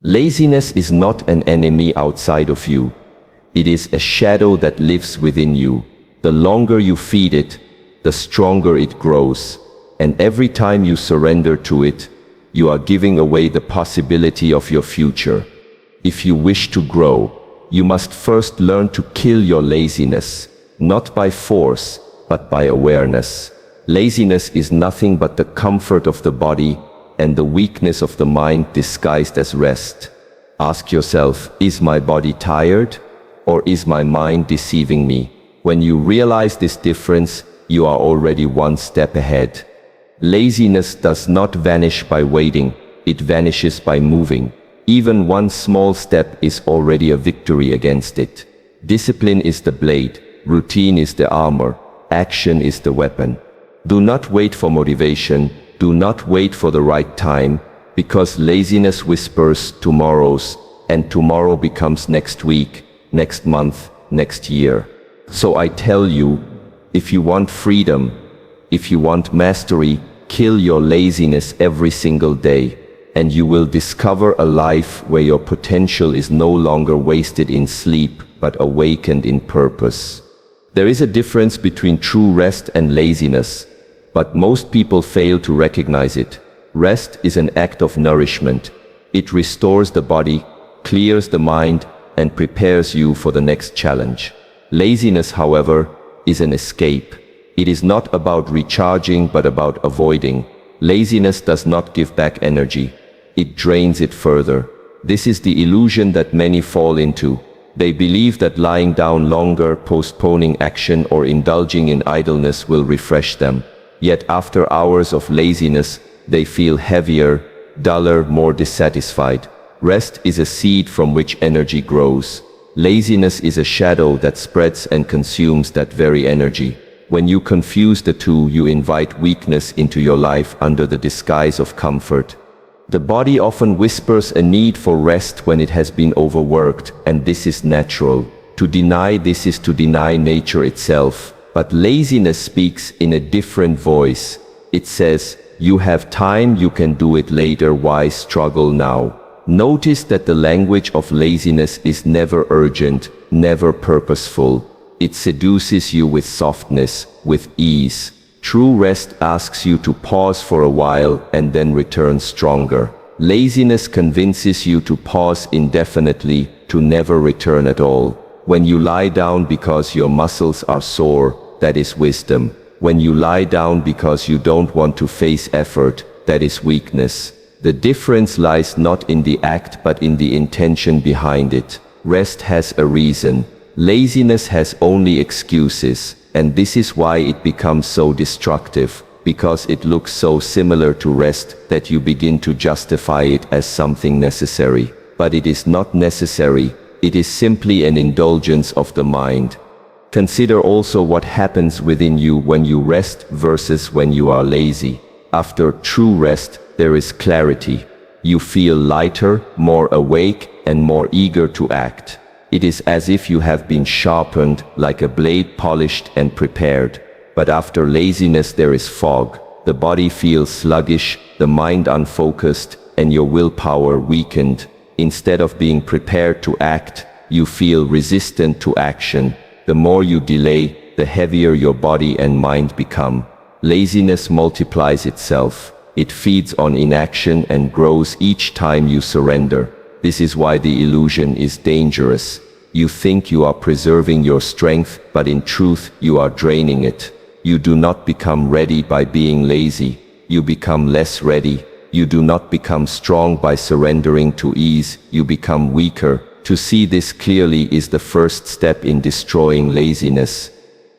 Laziness is not an enemy outside of you. It is a shadow that lives within you. The longer you feed it, the stronger it grows. And every time you surrender to it, you are giving away the possibility of your future. If you wish to grow, you must first learn to kill your laziness, not by force, but by awareness. Laziness is nothing but the comfort of the body and the weakness of the mind disguised as rest. Ask yourself, is my body tired, or is my mind deceiving me? When you realize this difference, you are already one step ahead. Laziness does not vanish by waiting, it vanishes by moving. Even one small step is already a victory against it. Discipline is the blade, routine is the armor, action is the weapon. Do not wait for motivation, do not wait for the right time, because laziness whispers tomorrows, and tomorrow becomes next week, next month, next year. So I tell you, if you want freedom, if you want mastery, kill your laziness every single day, and you will discover a life where your potential is no longer wasted in sleep, but awakened in purpose. There is a difference between true rest and laziness, but most people fail to recognize it. Rest is an act of nourishment. It restores the body, clears the mind, and prepares you for the next challenge. Laziness, however, is an escape. It is not about recharging, but about avoiding. Laziness does not give back energy. It drains it further. This is the illusion that many fall into. They believe that lying down longer, postponing action, or indulging in idleness will refresh them. Yet after hours of laziness, they feel heavier, duller, more dissatisfied. Rest is a seed from which energy grows. Laziness is a shadow that spreads and consumes that very energy. When you confuse the two, you invite weakness into your life under the disguise of comfort. The body often whispers a need for rest when it has been overworked, and this is natural. To deny this is to deny nature itself. But laziness speaks in a different voice. It says, you have time, you can do it later, why struggle now? Notice that the language of laziness is never urgent, never purposeful. It seduces you with softness, with ease. True rest asks you to pause for a while and then return stronger. Laziness convinces you to pause indefinitely, to never return at all. When you lie down because your muscles are sore, that is wisdom. When you lie down because you don't want to face effort, that is weakness. The difference lies not in the act but in the intention behind it. Rest has a reason. Laziness has only excuses, and this is why it becomes so destructive, because it looks so similar to rest that you begin to justify it as something necessary. But it is not necessary. It is simply an indulgence of the mind. Consider also what happens within you when you rest versus when you are lazy. After true rest, there is clarity. You feel lighter, more awake, and more eager to act. It is as if you have been sharpened, like a blade polished and prepared. But after laziness there is fog. The body feels sluggish, the mind unfocused, and your willpower weakened. Instead of being prepared to act, you feel resistant to action. The more you delay, the heavier your body and mind become. Laziness multiplies itself. It feeds on inaction and grows each time you surrender. This is why the illusion is dangerous. You think you are preserving your strength, but in truth you are draining it. You do not become ready by being lazy. You become less ready. You do not become strong by surrendering to ease. You become weaker. To see this clearly is the first step in destroying laziness.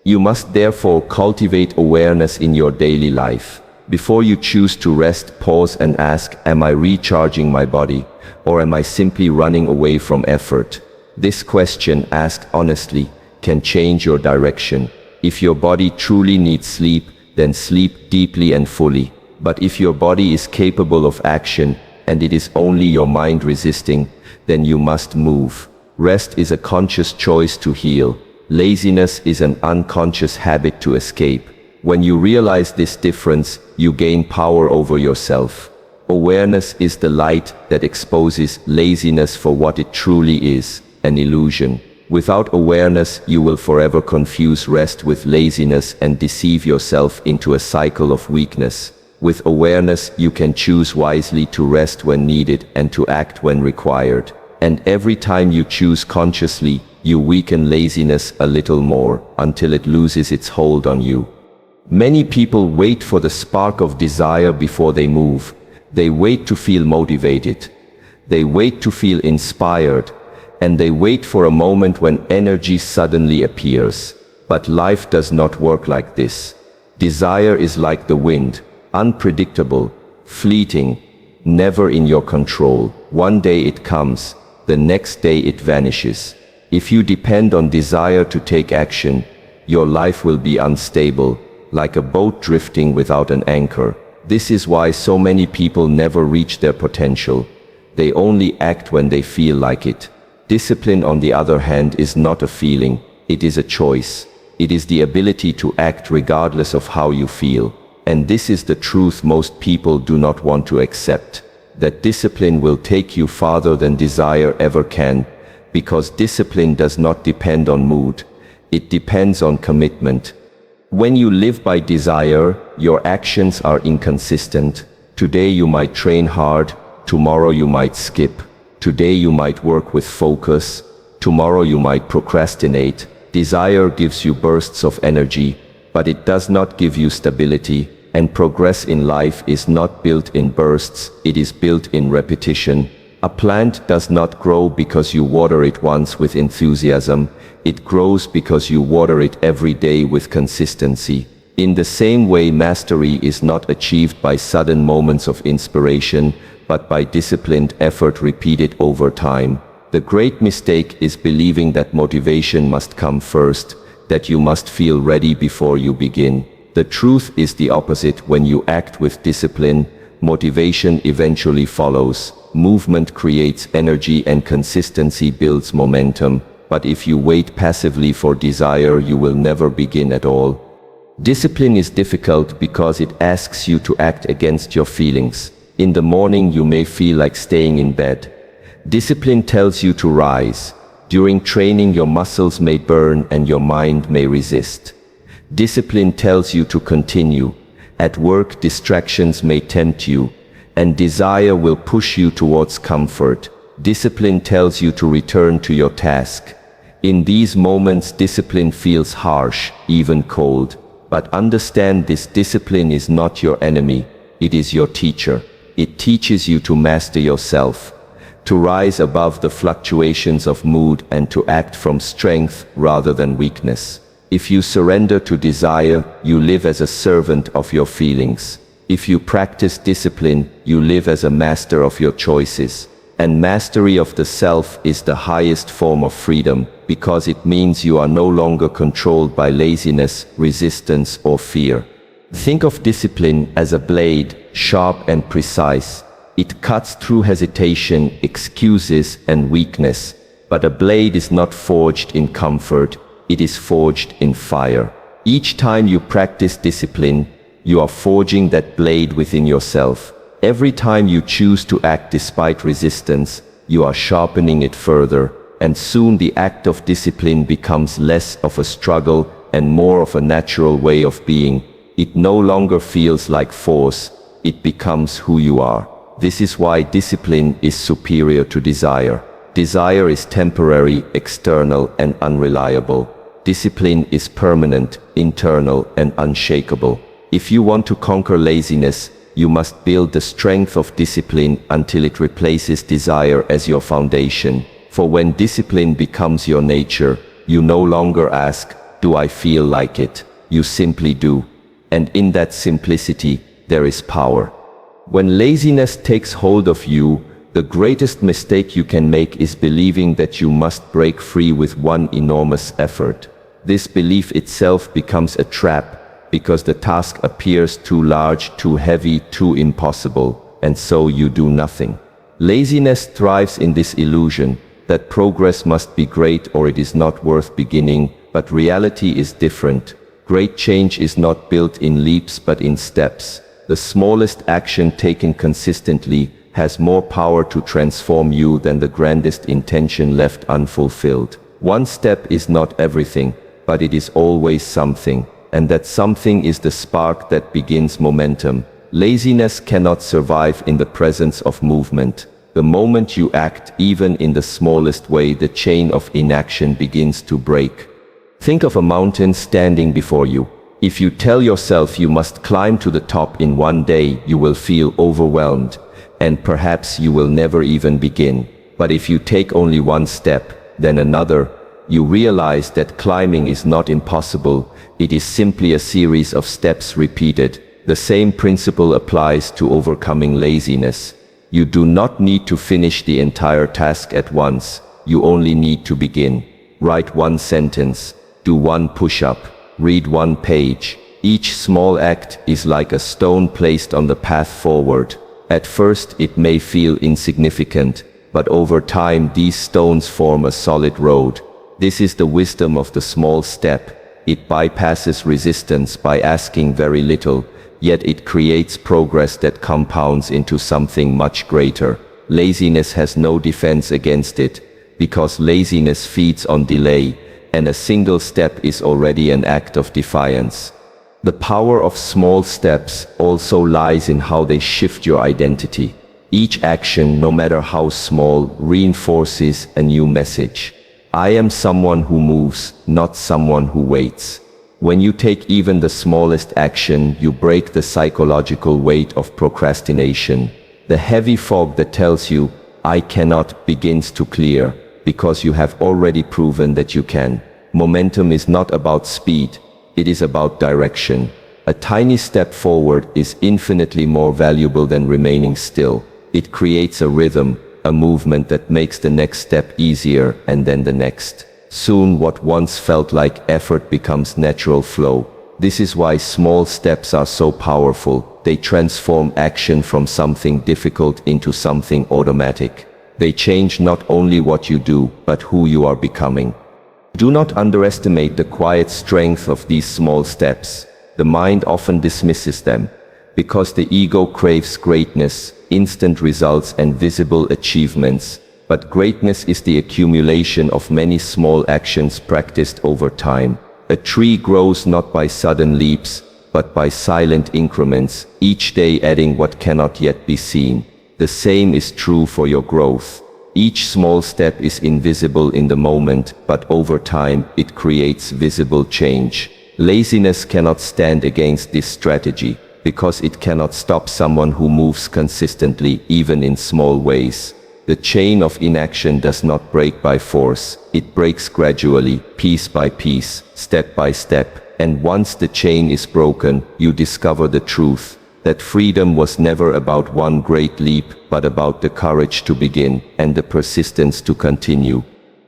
You must therefore cultivate awareness in your daily life. Before you choose to rest, pause and ask, am I recharging my body, or am I simply running away from effort? This question, asked honestly, can change your direction. If your body truly needs sleep, then sleep deeply and fully. But if your body is capable of action, and it is only your mind resisting, then you must move. Rest is a conscious choice to heal. Laziness is an unconscious habit to escape. When you realize this difference, you gain power over yourself. Awareness is the light that exposes laziness for what it truly is, an illusion. Without awareness, you will forever confuse rest with laziness and deceive yourself into a cycle of weakness. With awareness, you can choose wisely to rest when needed and to act when required. And every time you choose consciously, you weaken laziness a little more, until it loses its hold on you. Many people wait for the spark of desire before they move. They wait to feel motivated. They wait to feel inspired. And they wait for a moment when energy suddenly appears. But life does not work like this. Desire is like the wind, unpredictable, fleeting, never in your control. One day it comes, the next day it vanishes. If you depend on desire to take action, your life will be unstable, like a boat drifting without an anchor. This is why so many people never reach their potential. They only act when they feel like it. Discipline, on the other hand, is not a feeling, it is a choice. It is the ability to act regardless of how you feel. And this is the truth most people do not want to accept. That discipline will take you farther than desire ever can, because discipline does not depend on mood. It depends on commitment. When you live by desire, your actions are inconsistent. Today you might train hard, tomorrow you might skip. Today you might work with focus, tomorrow you might procrastinate. Desire gives you bursts of energy, but it does not give you stability, and progress in life is not built in bursts, it is built in repetition. A plant does not grow because you water it once with enthusiasm, it grows because you water it every day with consistency. In the same way, mastery is not achieved by sudden moments of inspiration, but by disciplined effort repeated over time. The great mistake is believing that motivation must come first, that you must feel ready before you begin. The truth is the opposite. When you act with discipline, motivation eventually follows. Movement creates energy and consistency builds momentum. But if you wait passively for desire, you will never begin at all. Discipline is difficult because it asks you to act against your feelings. In the morning you may feel like staying in bed. Discipline tells you to rise. During training your muscles may burn and your mind may resist. Discipline tells you to continue. At work distractions may tempt you, and desire will push you towards comfort. Discipline tells you to return to your task. In these moments discipline feels harsh, even cold. But understand this: discipline is not your enemy, it is your teacher. It teaches you to master yourself, to rise above the fluctuations of mood and to act from strength rather than weakness. If you surrender to desire, you live as a servant of your feelings. If you practice discipline, you live as a master of your choices. And mastery of the self is the highest form of freedom, because it means you are no longer controlled by laziness, resistance, or fear. Think of discipline as a blade, sharp and precise. It cuts through hesitation, excuses, and weakness. But a blade is not forged in comfort, it is forged in fire. Each time you practice discipline, you are forging that blade within yourself. Every time you choose to act despite resistance, you are sharpening it further, and soon the act of discipline becomes less of a struggle and more of a natural way of being. It no longer feels like force, it becomes who you are. This is why discipline is superior to desire. Desire is temporary, external, and unreliable. Discipline is permanent, internal, and unshakable. If you want to conquer laziness, you must build the strength of discipline until it replaces desire as your foundation. For when discipline becomes your nature, you no longer ask, "Do I feel like it?" You simply do. And in that simplicity, there is power. When laziness takes hold of you, the greatest mistake you can make is believing that you must break free with one enormous effort. This belief itself becomes a trap, because the task appears too large, too heavy, too impossible, and so you do nothing. Laziness thrives in this illusion that progress must be great or it is not worth beginning, but reality is different. Great change is not built in leaps but in steps. The smallest action taken consistently has more power to transform you than the grandest intention left unfulfilled. One step is not everything, but it is always something, and that something is the spark that begins momentum. Laziness cannot survive in the presence of movement. The moment you act, even in the smallest way, the chain of inaction begins to break. Think of a mountain standing before you. If you tell yourself you must climb to the top in one day, you will feel overwhelmed, and perhaps you will never even begin. But if you take only one step, then another, you realize that climbing is not impossible, it is simply a series of steps repeated. The same principle applies to overcoming laziness. You do not need to finish the entire task at once, you only need to begin. Write one sentence, do one push-up, read one page. Each small act is like a stone placed on the path forward. At first it may feel insignificant, but over time these stones form a solid road. This is the wisdom of the small step. It bypasses resistance by asking very little, yet it creates progress that compounds into something much greater. Laziness has no defense against it, because laziness feeds on delay, and a single step is already an act of defiance. The power of small steps also lies in how they shift your identity. Each action, no matter how small, reinforces a new message. I am someone who moves, not someone who waits. When you take even the smallest action, you break the psychological weight of procrastination. The heavy fog that tells you, I cannot, begins to clear, because you have already proven that you can. Momentum is not about speed, it is about direction. A tiny step forward is infinitely more valuable than remaining still. It creates a rhythm, a movement that makes the next step easier, and then the next. Soon what once felt like effort becomes natural flow. This is why small steps are so powerful. They transform action from something difficult into something automatic. They change not only what you do, but who you are becoming. Do not underestimate the quiet strength of these small steps. The mind often dismisses them, because the ego craves greatness, instant results and visible achievements. But greatness is the accumulation of many small actions practiced over time. A tree grows not by sudden leaps, but by silent increments, each day adding what cannot yet be seen. The same is true for your growth. Each small step is invisible in the moment, but over time it creates visible change. Laziness cannot stand against this strategy, because it cannot stop someone who moves consistently, even in small ways. The chain of inaction does not break by force, it breaks gradually, piece by piece, step by step, and once the chain is broken, you discover the truth, that freedom was never about one great leap, but about the courage to begin, and the persistence to continue.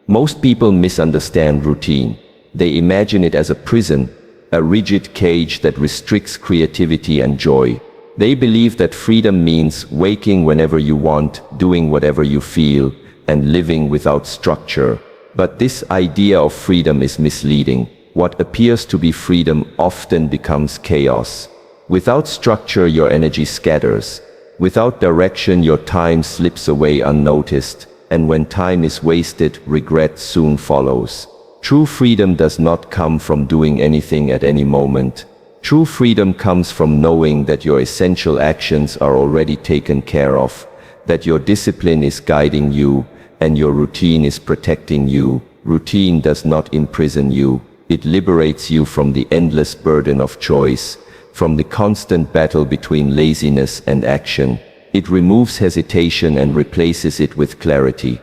Most people misunderstand routine. They imagine it as a prison, a rigid cage that restricts creativity and joy. They believe that freedom means waking whenever you want, doing whatever you feel, and living without structure. But this idea of freedom is misleading. What appears to be freedom often becomes chaos. Without structure, your energy scatters. Without direction, your time slips away unnoticed. And when time is wasted, regret soon follows. True freedom does not come from doing anything at any moment. True freedom comes from knowing that your essential actions are already taken care of, that your discipline is guiding you, and your routine is protecting you. Routine does not imprison you. It liberates you from the endless burden of choice, from the constant battle between laziness and action. It removes hesitation and replaces it with clarity.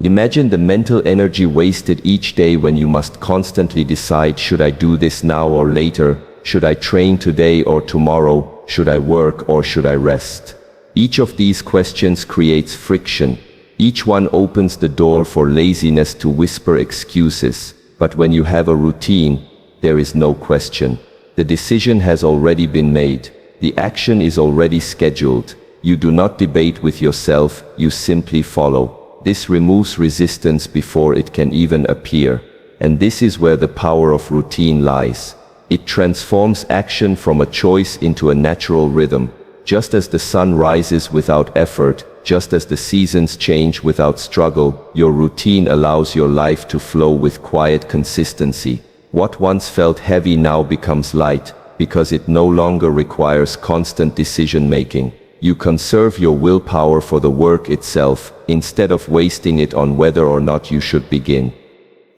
Imagine the mental energy wasted each day when you must constantly decide, should I do this now or later? Should I train today or tomorrow? Should I work or should I rest? Each of these questions creates friction. Each one opens the door for laziness to whisper excuses. But when you have a routine, there is no question. The decision has already been made. The action is already scheduled. You do not debate with yourself, you simply follow. This removes resistance before it can even appear. And this is where the power of routine lies. It transforms action from a choice into a natural rhythm. Just as the sun rises without effort, just as the seasons change without struggle, your routine allows your life to flow with quiet consistency. What once felt heavy now becomes light, because it no longer requires constant decision-making. You conserve your willpower for the work itself, instead of wasting it on whether or not you should begin.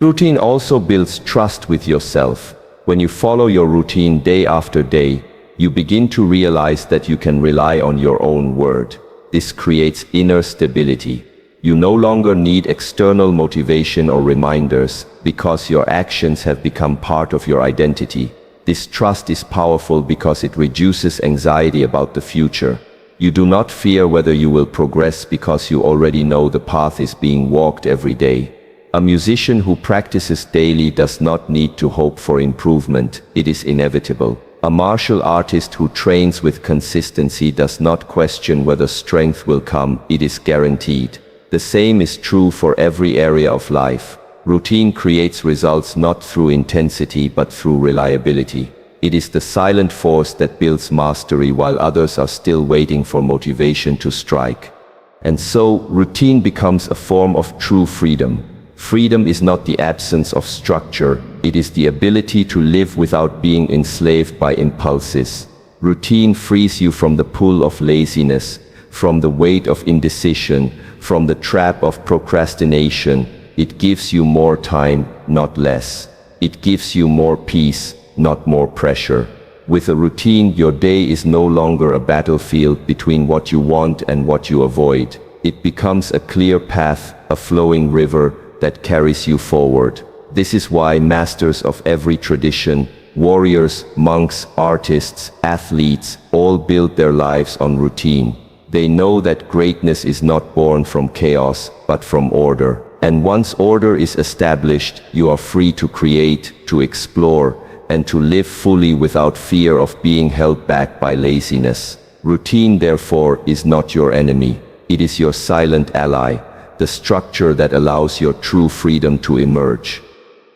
Routine also builds trust with yourself. When you follow your routine day after day, you begin to realize that you can rely on your own word. This creates inner stability. You no longer need external motivation or reminders, because your actions have become part of your identity. This trust is powerful because it reduces anxiety about the future. You do not fear whether you will progress because you already know the path is being walked every day. A musician who practices daily does not need to hope for improvement, it is inevitable. A martial artist who trains with consistency does not question whether strength will come, it is guaranteed. The same is true for every area of life. Routine creates results not through intensity but through reliability. It is the silent force that builds mastery while others are still waiting for motivation to strike. And so, routine becomes a form of true freedom. Freedom is not the absence of structure, it is the ability to live without being enslaved by impulses. Routine frees you from the pull of laziness, from the weight of indecision, from the trap of procrastination. It gives you more time, not less. It gives you more peace, not more pressure. With a routine, your day is no longer a battlefield between what you want and what you avoid. It becomes a clear path, a flowing river, that carries you forward. This is why masters of every tradition, warriors, monks, artists, athletes, all build their lives on routine. They know that greatness is not born from chaos, but from order. And once order is established, you are free to create, to explore, and to live fully without fear of being held back by laziness. Routine, therefore, is not your enemy. It is your silent ally, the structure that allows your true freedom to emerge.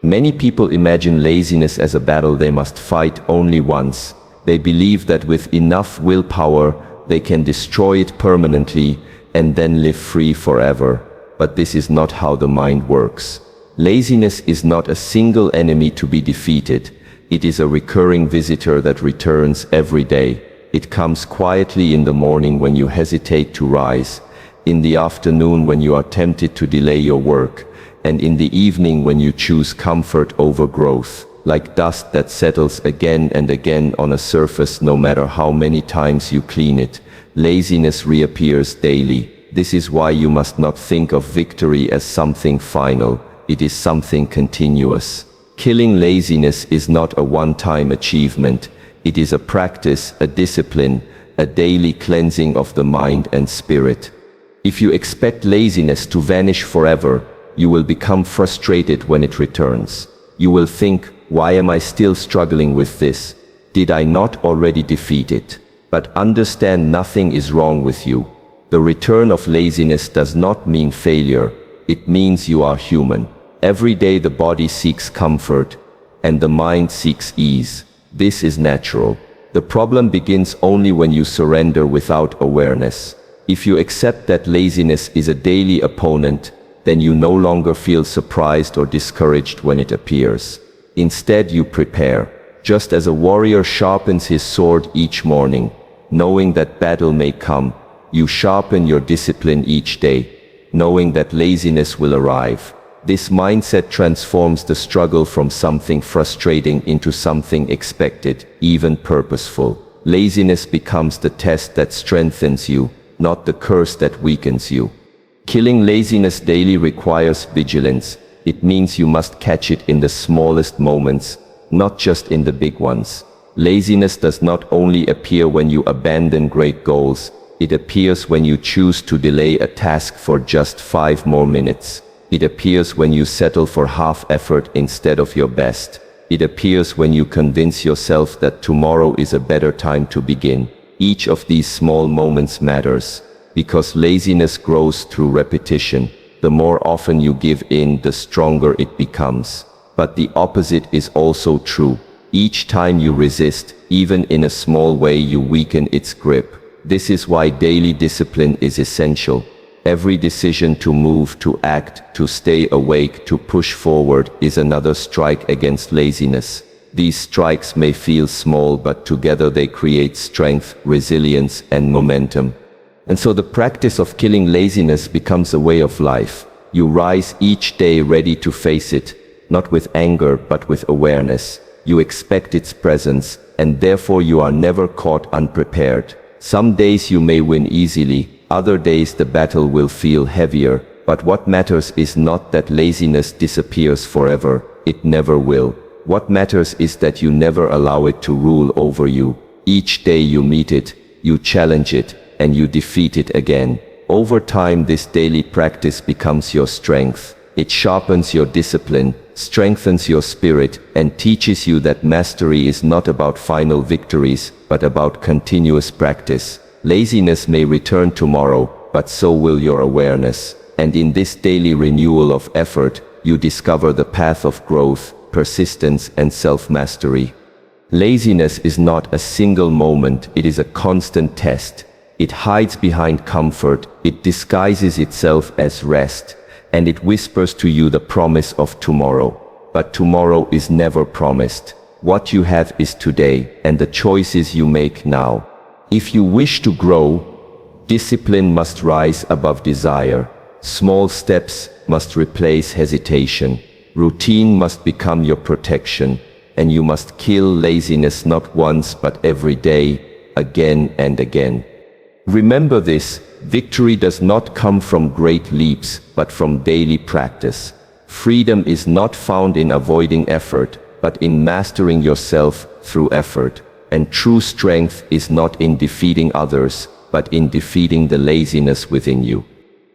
Many people imagine laziness as a battle they must fight only once. They believe that with enough willpower, they can destroy it permanently and then live free forever. But this is not how the mind works. Laziness is not a single enemy to be defeated. It is a recurring visitor that returns every day. It comes quietly in the morning when you hesitate to rise, in the afternoon when you are tempted to delay your work, and in the evening when you choose comfort over growth. Like dust that settles again and again on a surface no matter how many times you clean it, laziness reappears daily. This is why you must not think of victory as something final. It is something continuous. Killing laziness is not a one-time achievement. It is a practice, a discipline, a daily cleansing of the mind and spirit. If you expect laziness to vanish forever, you will become frustrated when it returns. You will think, why am I still struggling with this? Did I not already defeat it? But understand, nothing is wrong with you. The return of laziness does not mean failure. It means you are human. Every day the body seeks comfort, and the mind seeks ease. This is natural. The problem begins only when you surrender without awareness. If you accept that laziness is a daily opponent, then you no longer feel surprised or discouraged when it appears. Instead, you prepare. Just as a warrior sharpens his sword each morning, knowing that battle may come, you sharpen your discipline each day, knowing that laziness will arrive. This mindset transforms the struggle from something frustrating into something expected, even purposeful. Laziness becomes the test that strengthens you, not the curse that weakens you. Killing laziness daily requires vigilance. It means you must catch it in the smallest moments, not just in the big ones. Laziness does not only appear when you abandon great goals, it appears when you choose to delay a task for just 5 more minutes. It appears when you settle for half effort instead of your best. It appears when you convince yourself that tomorrow is a better time to begin. Each of these small moments matters, because laziness grows through repetition. The more often you give in, the stronger it becomes. But the opposite is also true. Each time you resist, even in a small way, you weaken its grip. This is why daily discipline is essential. Every decision to move, to act, to stay awake, to push forward is another strike against laziness. These strikes may feel small, but together they create strength, resilience, and momentum. And so the practice of killing laziness becomes a way of life. You rise each day ready to face it, not with anger, but with awareness. You expect its presence, and therefore you are never caught unprepared. Some days you may win easily, other days the battle will feel heavier, but what matters is not that laziness disappears forever. It never will. What matters is that you never allow it to rule over you. Each day you meet it, you challenge it, and you defeat it again. Over time, this daily practice becomes your strength. It sharpens your discipline, strengthens your spirit, and teaches you that mastery is not about final victories, but about continuous practice. Laziness may return tomorrow, but so will your awareness. And in this daily renewal of effort, you discover the path of growth, persistence, and self-mastery. Laziness is not a single moment, it is a constant test. It hides behind comfort, it disguises itself as rest, and it whispers to you the promise of tomorrow. But tomorrow is never promised. What you have is today, and the choices you make now. If you wish to grow, discipline must rise above desire. Small steps must replace hesitation. Routine must become your protection, and you must kill laziness not once but every day, again and again. Remember this, victory does not come from great leaps, but from daily practice. Freedom is not found in avoiding effort, but in mastering yourself through effort. And true strength is not in defeating others, but in defeating the laziness within you.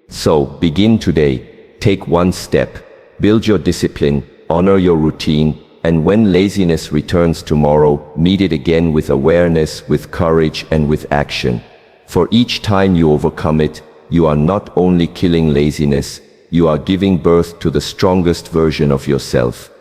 So, begin today. Take one step. Build your discipline, honor your routine, and when laziness returns tomorrow, meet it again with awareness, with courage, and with action. For each time you overcome it, you are not only killing laziness, you are giving birth to the strongest version of yourself.